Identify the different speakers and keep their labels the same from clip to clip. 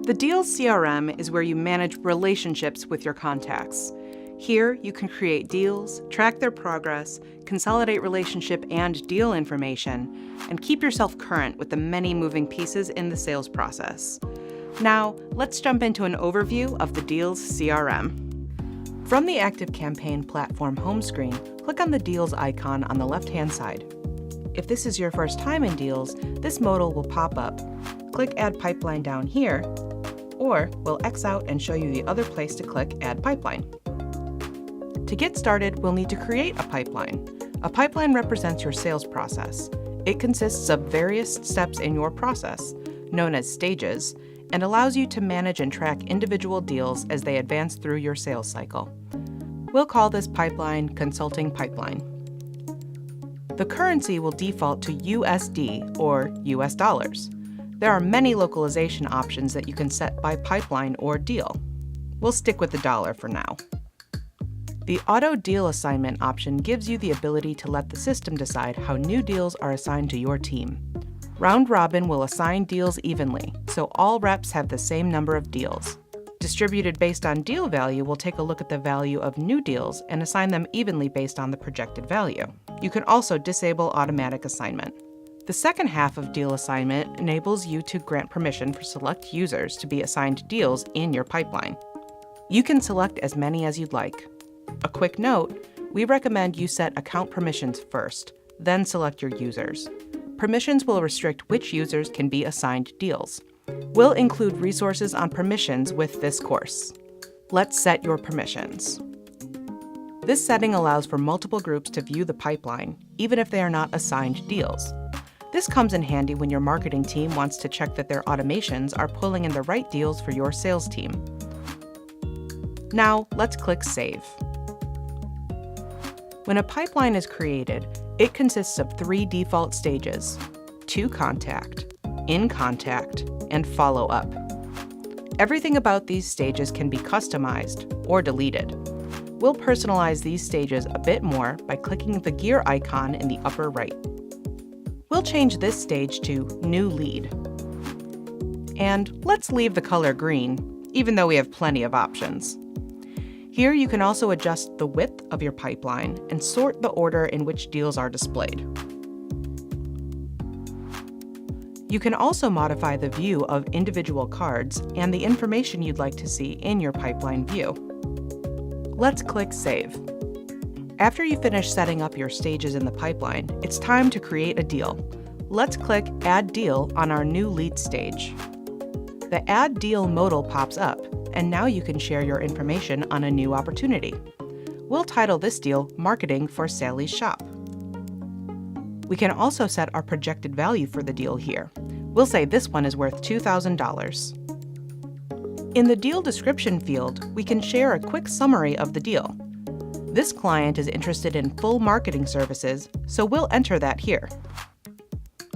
Speaker 1: The Deals CRM is where you manage relationships with your contacts. Here, you can create deals, track their progress, consolidate relationship and deal information, and keep yourself current with the many moving pieces in the sales process. Now, let's jump into an overview of the Deals CRM. From the ActiveCampaign platform home screen, click on the Deals icon on the left-hand side. If this is your first time in Deals, this modal will pop up. Click Add Pipeline down here, or we'll X out and show you the other place to click Add Pipeline. To get started, we'll need to create a pipeline. A pipeline represents your sales process. It consists of various steps in your process, known as stages, and allows you to manage and track individual deals as they advance through your sales cycle. We'll call this pipeline Consulting Pipeline. The currency will default to USD or US dollars. There are many localization options that you can set by pipeline or deal. We'll stick with the dollar for now. The Auto Deal Assignment option gives you the ability to let the system decide how new deals are assigned to your team. Round Robin will assign deals evenly, so all reps have the same number of deals. Distributed based on deal value will take a look at the value of new deals and assign them evenly based on the projected value. You can also disable automatic assignment. The second half of deal assignment enables you to grant permission for select users to be assigned deals in your pipeline. You can select as many as you'd like. A quick note, we recommend you set account permissions first, then select your users. Permissions will restrict which users can be assigned deals. We'll include resources on permissions with this course. Let's set your permissions. This setting allows for multiple groups to view the pipeline, even if they are not assigned deals. This comes in handy when your marketing team wants to check that their automations are pulling in the right deals for your sales team. Now, let's click Save. When a pipeline is created, it consists of 3 default stages: To Contact, In Contact, and Follow Up. Everything about these stages can be customized or deleted. We'll personalize these stages a bit more by clicking the gear icon in the upper right. We'll change this stage to New Lead. And let's leave the color green, even though we have plenty of options. Here you can also adjust the width of your pipeline and sort the order in which deals are displayed. You can also modify the view of individual cards and the information you'd like to see in your pipeline view. Let's click Save. After you finish setting up your stages in the pipeline, it's time to create a deal. Let's click Add Deal on our new lead stage. The Add Deal modal pops up, and now you can share your information on a new opportunity. We'll title this deal Marketing for Sally's Shop. We can also set our projected value for the deal here. We'll say this one is worth $2,000. In the deal description field, we can share a quick summary of the deal. This client is interested in full marketing services, so we'll enter that here.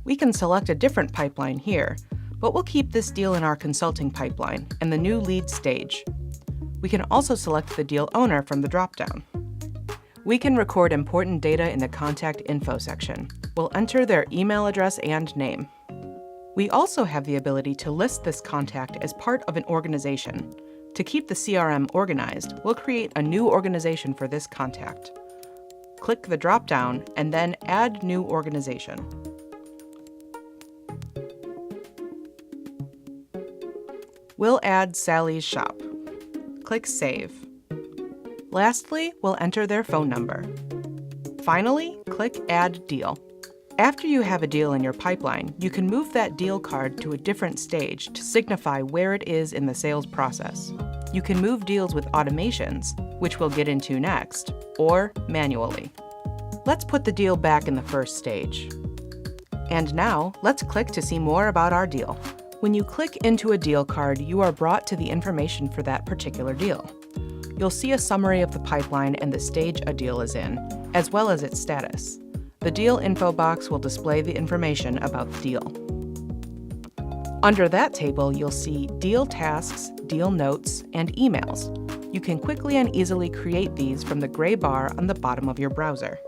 Speaker 1: We can select a different pipeline here, but we'll keep this deal in our consulting pipeline and the new lead stage. We can also select the deal owner from the dropdown. We can record important data in the contact info section. We'll enter their email address and name. We also have the ability to list this contact as part of an organization. To keep the CRM organized, we'll create a new organization for this contact. Click the drop-down and then Add New Organization. We'll add Sally's Shop. Click Save. Lastly, we'll enter their phone number. Finally, click Add Deal. After you have a deal in your pipeline, you can move that deal card to a different stage to signify where it is in the sales process. You can move deals with automations, which we'll get into next, or manually. Let's put the deal back in the first stage. And now, let's click to see more about our deal. When you click into a deal card, you are brought to the information for that particular deal. You'll see a summary of the pipeline and the stage a deal is in, as well as its status. The deal info box will display the information about the deal. Under that table, you'll see deal tasks, deal notes, and emails. You can quickly and easily create these from the gray bar on the bottom of your browser.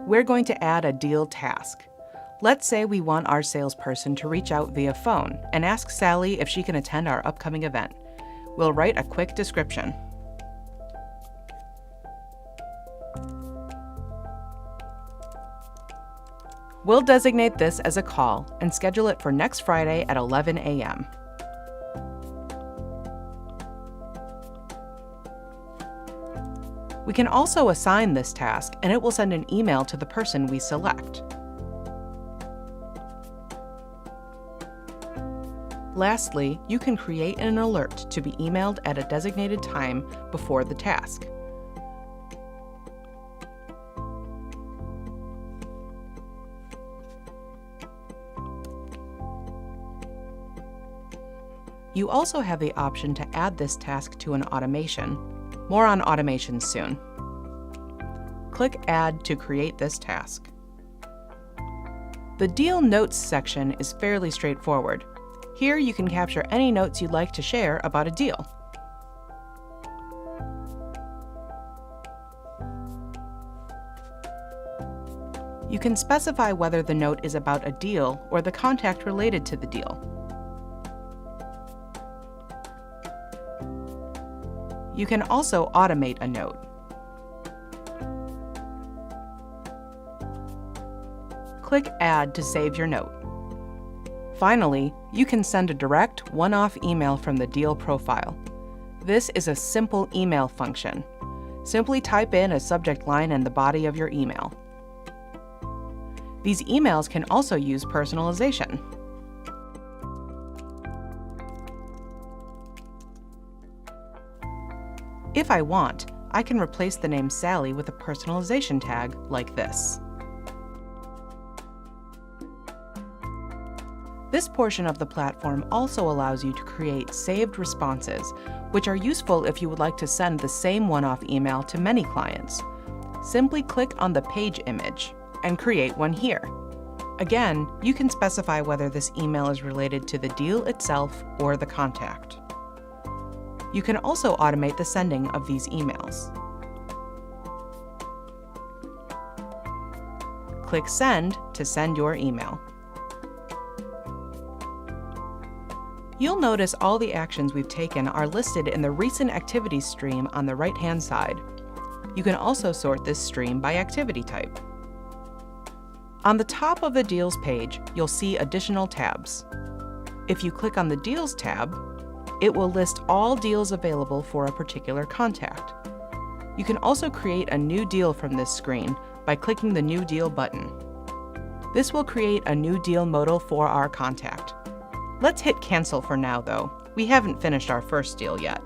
Speaker 1: We're going to add a deal task. Let's say we want our salesperson to reach out via phone and ask Sally if she can attend our upcoming event. We'll write a quick description. We'll designate this as a call and schedule it for next Friday at 11 a.m. We can also assign this task, and it will send an email to the person we select. Lastly, you can create an alert to be emailed at a designated time before the task. You also have the option to add this task to an automation. More on automation soon. Click Add to create this task. The Deal Notes section is fairly straightforward. Here you can capture any notes you'd like to share about a deal. You can specify whether the note is about a deal or the contact related to the deal. You can also automate a note. Click Add to save your note. Finally, you can send a direct, one-off email from the deal profile. This is a simple email function. Simply type in a subject line in the body of your email. These emails can also use personalization. If I want, I can replace the name Sally with a personalization tag like this. This portion of the platform also allows you to create saved responses, which are useful if you would like to send the same one-off email to many clients. Simply click on the page image and create one here. Again, you can specify whether this email is related to the deal itself or the contact. You can also automate the sending of these emails. Click Send to send your email. You'll notice all the actions we've taken are listed in the Recent Activities stream on the right-hand side. You can also sort this stream by activity type. On the top of the Deals page, you'll see additional tabs. If you click on the Deals tab, it will list all deals available for a particular contact. You can also create a new deal from this screen by clicking the New Deal button. This will create a new deal modal for our contact. Let's hit Cancel for now, though. We haven't finished our first deal yet.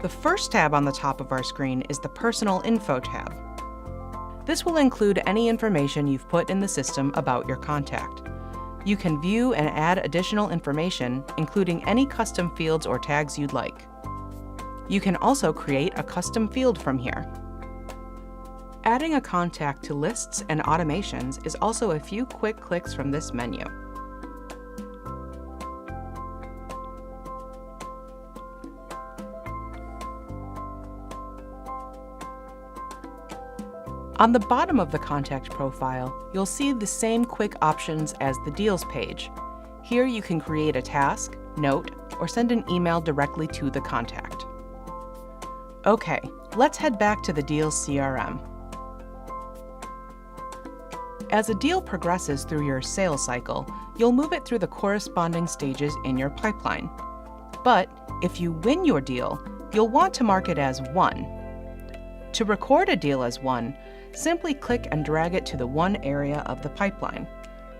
Speaker 1: The first tab on the top of our screen is the Personal Info tab. This will include any information you've put in the system about your contact. You can view and add additional information, including any custom fields or tags you'd like. You can also create a custom field from here. Adding a contact to lists and automations is also a few quick clicks from this menu. On the bottom of the contact profile, you'll see the same quick options as the Deals page. Here you can create a task, note, or send an email directly to the contact. Okay, let's head back to the Deals CRM. As a deal progresses through your sales cycle, you'll move it through the corresponding stages in your pipeline. But if you win your deal, you'll want to mark it as won. To record a deal as won, simply click and drag it to the won area of the pipeline.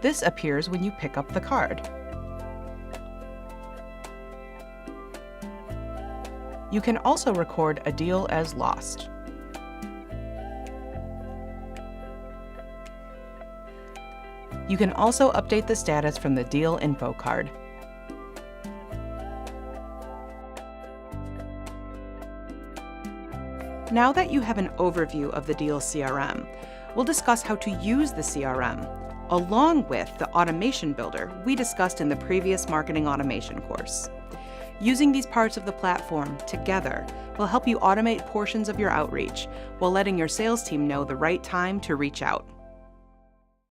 Speaker 1: This appears when you pick up the card. You can also record a deal as lost. You can also update the status from the deal info card. Now that you have an overview of the Deals CRM, we'll discuss how to use the CRM, along with the automation builder we discussed in the previous marketing automation course. Using these parts of the platform together will help you automate portions of your outreach while letting your sales team know the right time to reach out.